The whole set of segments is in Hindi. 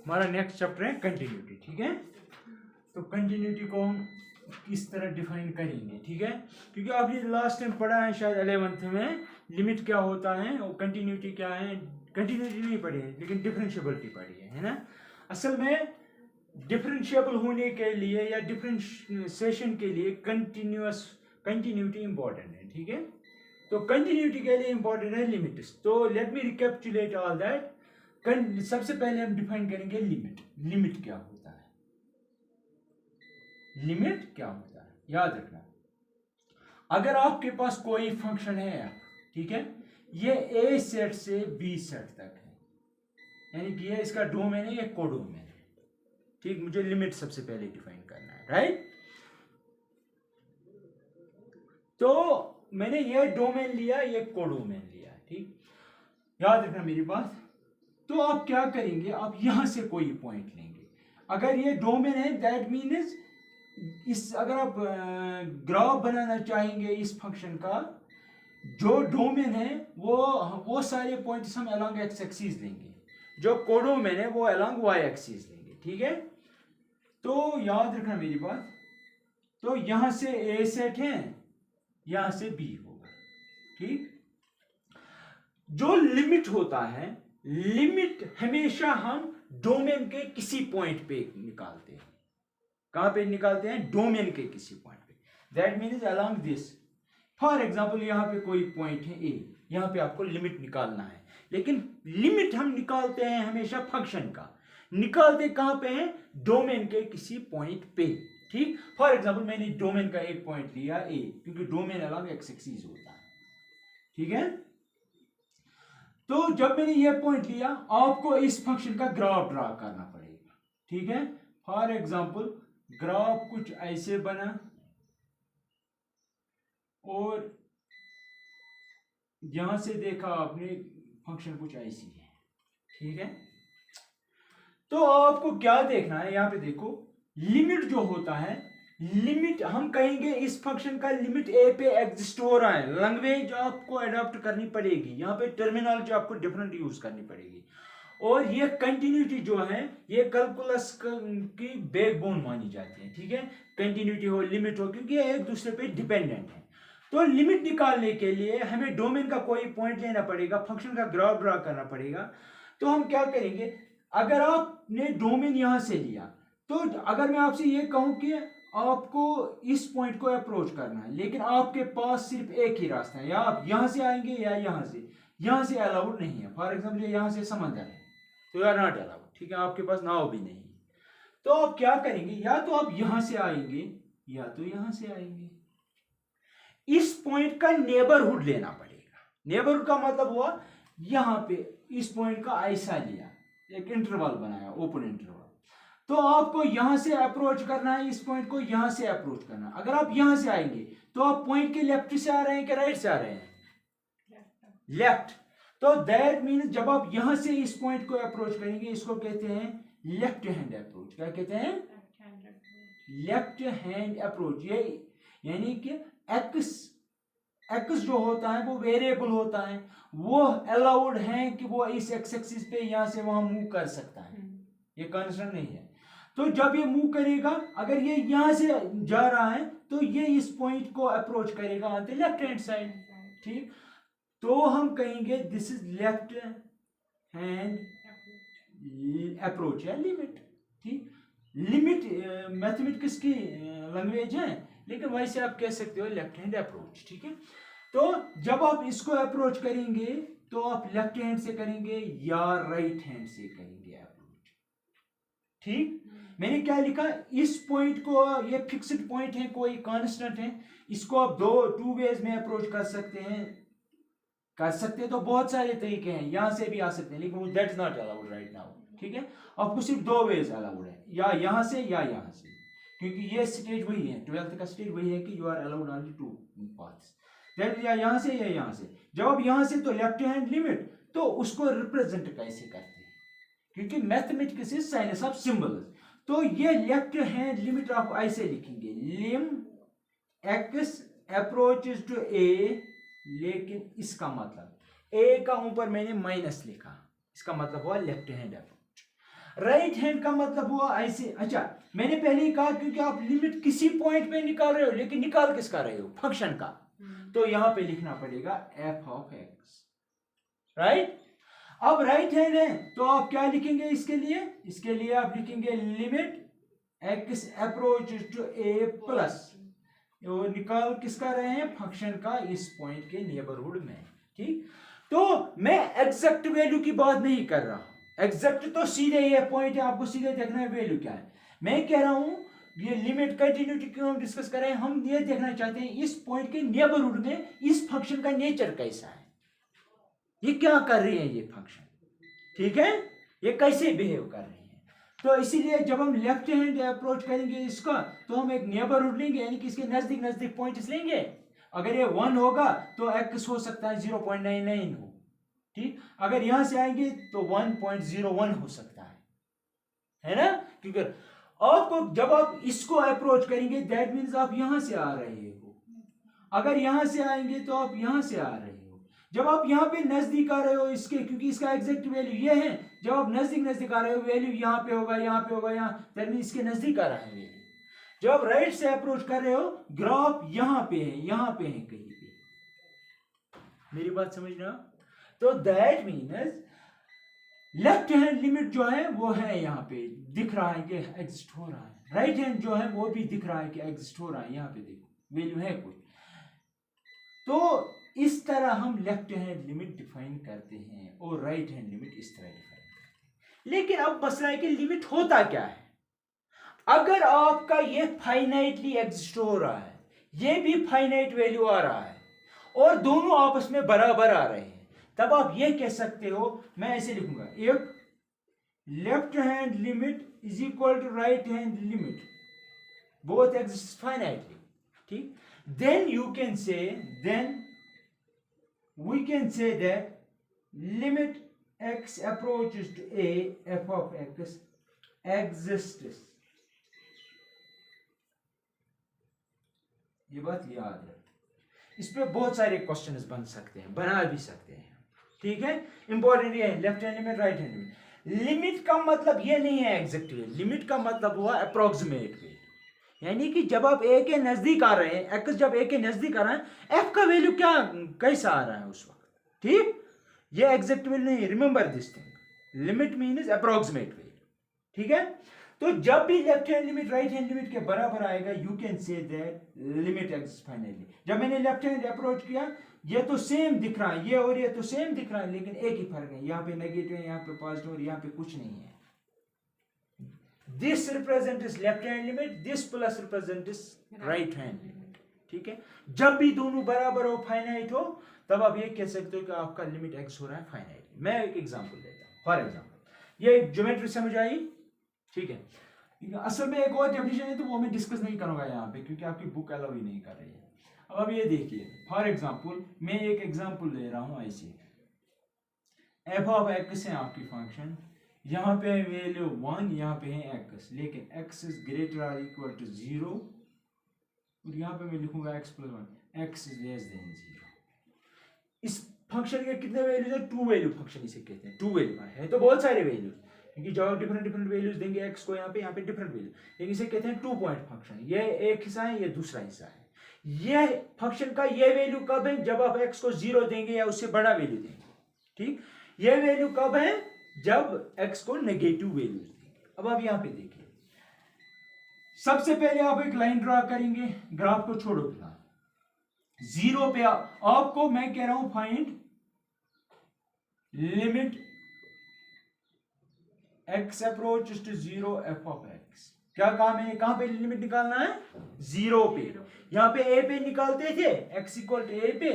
हमारा नेक्स्ट चैप्टर है कंटिन्यूटी, ठीक है। तो कंटिन्यूटी को हम किस तरह डिफाइन करेंगे, ठीक है, क्योंकि आपने लास्ट टाइम पढ़ा है शायद 11th में लिमिट क्या होता है और कंटिन्यूटी क्या है। कंटिन्यूटी नहीं पढ़ी है लेकिन डिफरेंशिएबिलिटी पढ़ी है ना। असल में डिफरेंशिएबल होने के लिए या डिफरेंशिएशन के लिए कंटिन्यूटी इंपॉर्टेंट है, ठीक है। तो कंटिन्यूटी के लिए इंपॉर्टेंट है लिमिट्स। तो let me recapitulate all that. सबसे पहले हम डिफाइन करेंगे लिमिट। लिमिट क्या होता है, लिमिट क्या होता है, याद रखना। अगर आपके पास कोई फंक्शन है f, ठीक है, ये a सेट से b सेट तक है, यानी कि ये इसका डोमेन है, ये कोडोमेन है, ठीक। मुझे लिमिट सबसे पहले डिफाइन करना है, राइट। तो मैंने ये डोमेन लिया, ये कोडोमेन लिया, ठीक, याद रखना मेरी बात। तो आप क्या करेंगे, आप यहां से कोई पॉइंट लेंगे। अगर ये डोमेन है दैट मीन्स इस, अगर आप ग्राफ बनाना चाहेंगे इस फंक्शन का, जो डोमेन है वो सारे पॉइंट्स हम अलोंग एक्स एक्सिस लेंगे, जो कोडोमेन है वो अलोंग वाई एक्सिस लेंगे, ठीक है। तो याद रखना मेरी बात। तो यहां से ए सेट है, यहां से बी होगा, ठीक। जो लिमिट होता है, लिमिट हमेशा हम डोमेन के किसी पॉइंट पे निकालते हैं। कहां पे निकालते हैं, डोमेन के किसी पॉइंट पे। That means along this. For example यहां पे कोई पॉइंट है ए, यहां पे आपको लिमिट निकालना है, लेकिन लिमिट हम निकालते हैं हमेशा फंक्शन का, निकालते कहां पे हैं, डोमेन के किसी पॉइंट पे, ठीक। फॉर एग्जांपल मैंने डोमेन का एक पॉइंट लिया ए, क्योंकि डोमेन अलोंग एक्स एक्सिस होता है, ठीक है। तो जब मैंने ये पॉइंट लिया, आपको इस फंक्शन का ग्राफ ड्रा करना पड़ेगा, ठीक है। फॉर एग्जांपल ग्राफ कुछ ऐसे बना और यहां से देखा आपने फंक्शन कुछ ऐसी है, ठीक है। तो आपको क्या देखना है, यहां पे देखो लिमिट जो होता है, लिमिट हम कहेंगे इस फंक्शन का लिमिट ए पे एग्जिस्ट हो रहा है। लैंग्वेज आपको अडॉप्ट करनी पड़ेगी, यहां पे टर्मिनोलॉजी आपको डिफरेंट यूज करनी पड़ेगी। और ये कंटिन्यूटी जो है, ये कैलकुलस की बैकबोन मानी जाती है, ठीक है। कंटिन्यूटी हो, लिमिट हो, क्योंकि ये एक दूसरे पे डिपेंडेंट है। तो लिमिट निकालने के लिए हमें डोमेन का कोई पॉइंट लेना पड़ेगा, फंक्शन का ग्राफ ड्रा करना पड़ेगा। तो हम क्या करेंगे, अगर आपने डोमेन यहां से लिया, तो अगर मैं आपसे ये कहूं कि आपको इस पॉइंट को अप्रोच करना है, लेकिन आपके पास सिर्फ एक ही रास्ता है, या आप यहां से आएंगे या यहां से अलाउड नहीं है। फॉर एग्जाम्पल यहां से समंदर है, तो यू आर नॉट अलाउड, ठीक है, आपके पास नाव भी नहीं है। तो आप क्या करेंगे, या तो आप यहां से आएंगे या तो यहां से आएंगे। इस पॉइंट का नेबरहुड लेना पड़ेगा। नेबरहुड का मतलब हुआ यहां पे इस पॉइंट का ऐसा लिया, एक इंटरवल बनाया, ओपन इंटरवल। तो आपको यहां से अप्रोच करना है, इस पॉइंट को यहां से अप्रोच करना है। अगर आप यहां से आएंगे तो आप पॉइंट के लेफ्ट से आ रहे हैं कि राइट से आ रहे हैं, लेफ्ट। तो दैट मीन्स जब आप यहां से इस पॉइंट को अप्रोच करेंगे, इसको कहते हैं लेफ्ट हैंड अप्रोच। क्या कहते हैं, लेफ्ट हैंड अप्रोच। ये यानी कि एक्स जो होता है वो वेरिएबल होता है, वो अलाउड है कि वो इस एक्स एक्सिस पे यहां से वहां मूव कर सकता है, ये कांस्टेंट नहीं है। तो जब ये मूव करेगा, अगर ये यहां से जा रहा है तो ये इस पॉइंट को अप्रोच करेगा on the left hand side, ठीक। तो हम कहेंगे this is left hand approach या लिमिट, ठीक। लिमिट मैथमेटिक्स की लैंग्वेज है, लेकिन वैसे आप कह सकते हो लेफ्ट हैंड अप्रोच, ठीक है। तो जब आप इसको अप्रोच करेंगे तो आप लेफ्ट हैंड से करेंगे या राइट हैंड से करेंगे अप्रोच, ठीक। मैंने क्या लिखा, इस पॉइंट को, ये फिक्स्ड पॉइंट है, कोई कांस्टेंट है, इसको आप टू वेज में अप्रोच कर सकते हैं। तो बहुत सारे तरीके हैं, यहां से भी आ सकते हैं, लेकिन that is not allowed right now, ठीक है। आपको सिर्फ दो वेज अलाउड है, या यहां से या यहां से, क्योंकि ये स्टेज वही है, 12th का स्टेज वही है कि you are allowed only two paths, that या यहां से या यहां से। जब आप यहां से, तो लेफ्ट हैंड लिमिट, तो उसको रिप्रेजेंट कैसे करते हैं, क्योंकि mathematics is science of symbols. तो ये लेफ्ट हैंड लिमिट आप ऐसे लिखेंगे, लिम एक्स अप्रोचेस टू ए, लेकिन इसका मतलब ए का ऊपर मैंने माइनस लिखा, इसका मतलब हुआ left hand approach. Right hand का मतलब हुआ ऐसे। अच्छा, मैंने पहले ही कहा क्योंकि आप लिमिट किसी पॉइंट पे निकाल रहे हो, लेकिन निकाल किसका रहे हो? फंक्शन का। तो यहां पे लिखना पड़ेगा एफ ऑफ एक्स, राइट। अब राइट हैंड है तो आप क्या लिखेंगे इसके लिए? इसके लिए आप लिखेंगे limit x approach to a plus, वो निकाल किसका रहे हैं? फंक्शन का, इस पॉइंट के नेबरहुड में, ठीक। तो मैं एग्जैक्ट वैल्यू की बात नहीं कर रहा, एग्जैक्ट तो सीधे ये पॉइंट है, आपको सीधे देखना है वैल्यू क्या है। मैं कह रहा हूं ये लिमिट कंटिन्यूटी क्यों हम डिस्कस कर रहे हैं, हम ये देखना चाहते हैं इस पॉइंट के नेबरहुड में इस फंक्शन का नेचर कैसा है, ये क्या कर रही है ये फंक्शन, ठीक है, ये कैसे बिहेव कर रही है। तो इसीलिए जब हम लेफ्ट हैंड अप्रोच करेंगे इसका, तो हम एक नेबरहुड लेंगे, यानी कि इसके नजदीक नजदीक पॉइंट्स लेंगे। अगर ये 1 होगा तो x हो सकता है 0.99 हो, ठीक। अगर यहां से आएंगे तो 1.01 हो सकता है ना, क्योंकि आपको जब आप इसको अप्रोच करेंगे दैट मीन्स आप यहां से आ रहे हो, अगर यहां से आएंगे तो आप यहां से आ रहे हो। जब आप यहाँ पे नजदीक आ रहे हो इसके, क्योंकि इसका एग्जैक्ट वैल्यू ये है, जब आप नजदीक नजदीक आ रहे हो वैल्यू यहाँ पे होगा, यहाँ पे होगा, यहाँ, दैट मीन्स इसके नजदीक आ रहा है वैल्यू। जब आप राइट से अप्रोच कर रहे हो, ग्राफ यहाँ पे है, यहाँ पे है कहीं पे, मेरी बात समझ रहे हो? तो that means left hand limit जो है वो है यहाँ पे दिख रहा है कि एग्जिस्ट हो रहा है, राइट हैंड जो है वो भी दिख रहा है कि एग्जिस्ट हो रहा है, यहाँ पे देखो वैल्यू है कोई। तो इस तरह हम लेफ्ट हैंड लिमिट डिफाइन करते हैं और राइट हैंड लिमिट इस तरह डिफाइन करते हैं। लेकिन अब मसला है कि लिमिट होता क्या है। अगर आपका ये फाइनाइटली एग्जिस्ट हो रहा है, ये भी फाइनाइट वैल्यू आ रहा है और दोनों आपस में बराबर आ रहे हैं, तब आप ये कह सकते हो, मैं ऐसे लिखूंगा, if left hand limit is equal to right hand limit both exist finitely, ठीक, then you can say, then we can say that limit x approaches to a f of x exists। ये बात याद है, इस पे बहुत सारे क्वेश्चंस बन सकते हैं, बना भी सकते हैं, ठीक है। इंपॉर्टेंट ये है left hand limit, right hand limit. Limit का मतलब ये नहीं है एग्जैक्ट वैल्यू, लिमिट का मतलब हुआ अप्रोक्सीमेट वैल्यू, यानी कि जब आप a के नजदीक आ रहे हैं, x जब a के नजदीक आ रहा है, f का वैल्यू क्या कैसा आ रहा है उस वक्त, ठीक। ये एग्जैक्ट वैल्यू नहीं, remember this thing, limit means approximate value, ठीक है। तो जब भी left hand limit right hand limit के बराबर आएगा, you can say that limit exist finally. जब मैंने लेफ्ट हैंड अप्रोच किया, ये तो सेम दिख रहा है, ये और ये तो सेम दिख रहा है, लेकिन एक ही फर्क है, यहाँ पे नेगेटिव है, यहाँ पे पॉजिटिव, और यहाँ पे कुछ नहीं है। This represents left hand limit, this plus represents right hand limit, ठीक है। जब भी दोनों बराबर हो, फाइनाइट हो, तब आप ये कह सकते हो कि आपका लिमिट x हो रहा है फाइनाइट। मैं एक एग्जांपल देता हूं, फॉर एग्जांपल ये ज्योमेट्री समझ आई, ठीक है। असल में एक और डेफिनेशन है तो वो मैं डिस्कस नहीं करूंगा यहाँ पे, क्योंकि आपकी बुक अलाउ ही नहीं कर रही है। अब ये देखिए, फॉर एग्जांपल मैं एक एग्जांपल ले रहा हूं ऐसे, f ऑफ x है आपकी फंक्शन, यहाँ पे वैल्यू 1, यहाँ पे है x, लेकिन x इज ग्रेटर और इक्वल टू 0, और यहाँ पे मैं लिखूंगा x plus 1, x is less than 0। इस फंक्शन के कितने वैल्यूज है? 2 वैल्यू फंक्शन इसे कहते हैं, 2 वैल्यू है तो बहुत सारे वैल्यूज, क्योंकि जब आप डिफरेंट डिफरेंट वैल्यूज देंगे x को, यहाँ पे डिफरेंट वैल्यू, लेकिन इसे कहते हैं 2 पॉइंट फंक्शन। ये एक हिस्सा है, ये दूसरा हिस्सा है। ये फंक्शन का ये वैल्यू कब है? जब आप x को 0 देंगे या उससे बड़ा वैल्यू देंगे, ठीक। ये वैल्यू कब है? जब x को नेगेटिव वैल्यूज देंगे। अब आप यहां पे देखिए, सबसे पहले आप एक लाइन ड्रा करेंगे, ग्राफ को छोड़ो फिलहाल, 0 पे आपको मैं कह रहा हूं find limit x approach to 0 f of x। क्या काम है? कहां पे लिमिट निकालना है? 0 पे। यहां पे a पे निकालते थे, x इक्वल टू a पे,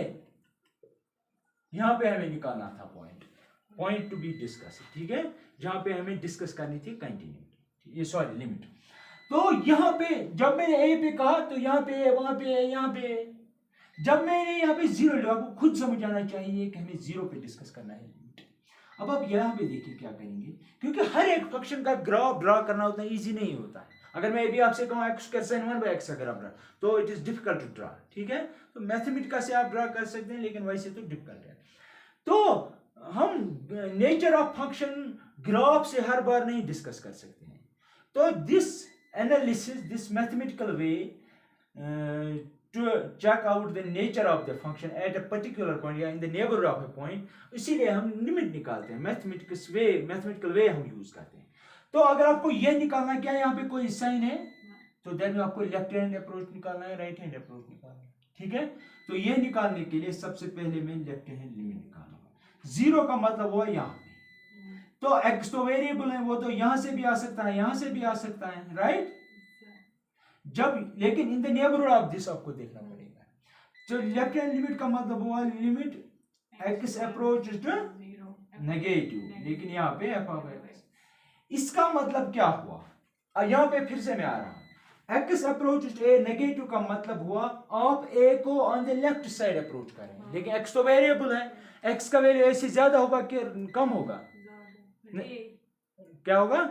यहां पे हमें निकालना था पॉइंट टू बी डिस्कस, ठीक है, जहां पे हमें डिस्कस करनी थी कंटिन्यूटी, ये सॉरी लिमिट। तो यहां पे जब मैंने ए पे कहा तो यहां पे, वहां पे, यहां पे, जब मैंने यहां पे 0 लिया, आपको खुद समझ आना चाहिए कि हमें 0 पे डिस्कस करना है लिमिट। अब आप यहां पे देखिए क्या करेंगे, क्योंकि हर एक फंक्शन का ग्राफ ड्रा करना उतना ईजी नहीं होता है। अगर मैं भी आपसे कहूं x का sin 1 by x का ग्राफ ड्रा, तो it is difficult to draw, ठीक है। तो मैथमेटिकल से आप ड्रा कर सकते हैं, लेकिन वैसे तो डिफिकल्ट है। तो हम नेचर ऑफ फंक्शन ग्राफ से हर बार नहीं डिस्कस कर सकते हैं। तो this analysis, this mathematical way to check out the nature of the function at a particular point या in the neighborhood of a point, इसीलिए हम लिमिट निकालते हैं, मैथमेटिकल वे हम यूज करते हैं। तो अगर आपको यह निकालना क्या यहाँ पे कोई साइन है तो देन आपको लेफ्ट हैंड अप्रोच निकालना है, राइट हैंड अप्रोच निकालना है, ठीक है। तो यह निकालने के लिए सबसे पहले मैं लेफ्ट हैंड लिमिट निकालूंगा। जीरो का मतलब हुआ यहाँ पे, तो एक्स तो वेरिएबल है, वो तो यहां से भी आ सकता है, यहां से भी आ सकता है, राइट। जब लेकिन in the neighbourhood of this आपको देखना पड़ेगा। तो लेफ्ट हैंड लिमिट का मतलब हुआ limit x approach to negative, लेकिन यहाँ पे एफ ऑफ एक्स। इसका मतलब क्या हुआ, यहाँ पे फिर से मैं आ रहा हूं, x approach to a negative का मतलब हुआ आप ए को on the left side approach करें, लेकिन एक्स तो वेरिएबल है, एक्स का वैल्यू ए से ज्यादा होगा कि कम होगा, क्या होगा,